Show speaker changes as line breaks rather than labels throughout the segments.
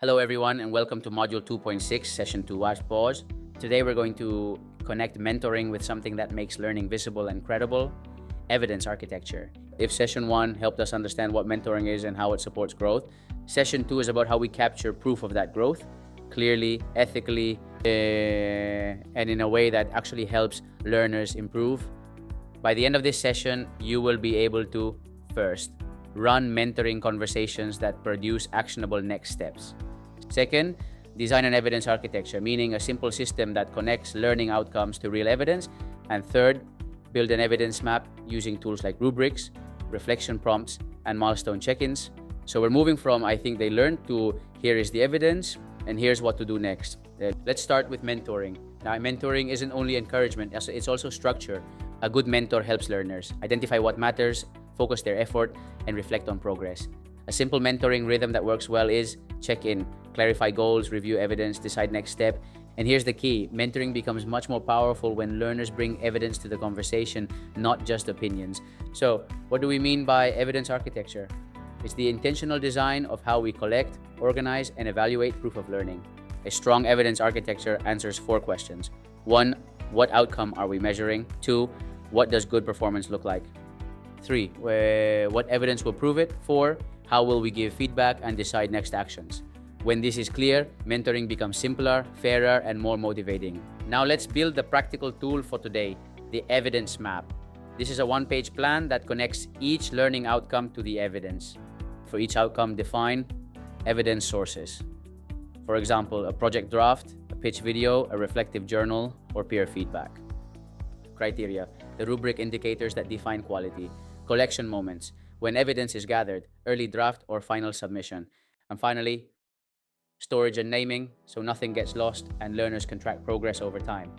Hello everyone and welcome to Module 2.6, Session 2 Watch Pause. Today we're going to connect mentoring with something that makes learning visible and credible, evidence architecture. If Session 1 helped us understand what mentoring is and how it supports growth, Session 2 is about how we capture proof of that growth, clearly, ethically, and in a way that actually helps learners improve. By the end of this session, you will be able to, first, run mentoring conversations that produce actionable next steps. Second, design an evidence architecture, meaning a simple system that connects learning outcomes to real evidence. And third, build an evidence map using tools like rubrics, reflection prompts, and milestone check-ins. So we're moving from I think they learned to here is the evidence and here's what to do next. Let's start with mentoring. Now, mentoring isn't only encouragement, it's also structure. A good mentor helps learners identify what matters, focus their effort, and reflect on progress. A simple mentoring rhythm that works well is check in, clarify goals, review evidence, decide next step. And here's the key, mentoring becomes much more powerful when learners bring evidence to the conversation, not just opinions. So what do we mean by evidence architecture? It's the intentional design of how we collect, organize, and evaluate proof of learning. A strong evidence architecture answers 4 questions. 1, what outcome are we measuring? 2, what does good performance look like? 3, what evidence will prove it? 4, how will we give feedback and decide next actions? When this is clear, mentoring becomes simpler, fairer, and more motivating. Now let's build the practical tool for today, the evidence map. This is a one-page plan that connects each learning outcome to the evidence. For each outcome, define evidence sources. For example, a project draft, a pitch video, a reflective journal, or peer feedback. Criteria, the rubric indicators that define quality. Collection moments, when evidence is gathered, early draft or final submission. And finally, storage and naming, so nothing gets lost and learners can track progress over time.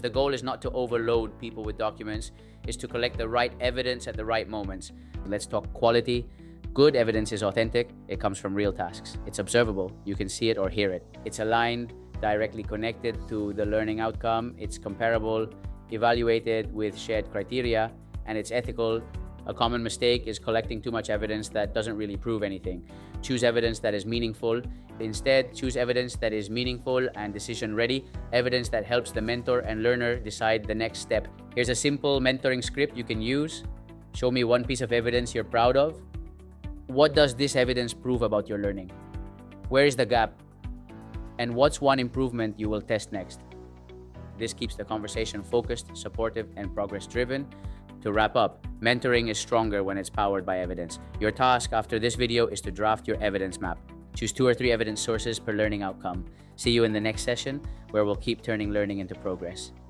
The goal is not to overload people with documents, it's to collect the right evidence at the right moments. Let's talk quality. Good evidence is authentic, it comes from real tasks. It's observable, you can see it or hear it. It's aligned, directly connected to the learning outcome, it's comparable, evaluated with shared criteria, and it's ethical. A common mistake is collecting too much evidence that doesn't really prove anything. Choose evidence that is meaningful. Instead, choose evidence that is meaningful and decision-ready, evidence that helps the mentor and learner decide the next step. Here's a simple mentoring script you can use. Show me one piece of evidence you're proud of. What does this evidence prove about your learning? Where is the gap? And what's one improvement you will test next? This keeps the conversation focused, supportive, and progress-driven. To wrap up, mentoring is stronger when it's powered by evidence. Your task after this video is to draft your evidence map. Choose 2 or 3 evidence sources per learning outcome. See you in the next session, where we'll keep turning learning into progress.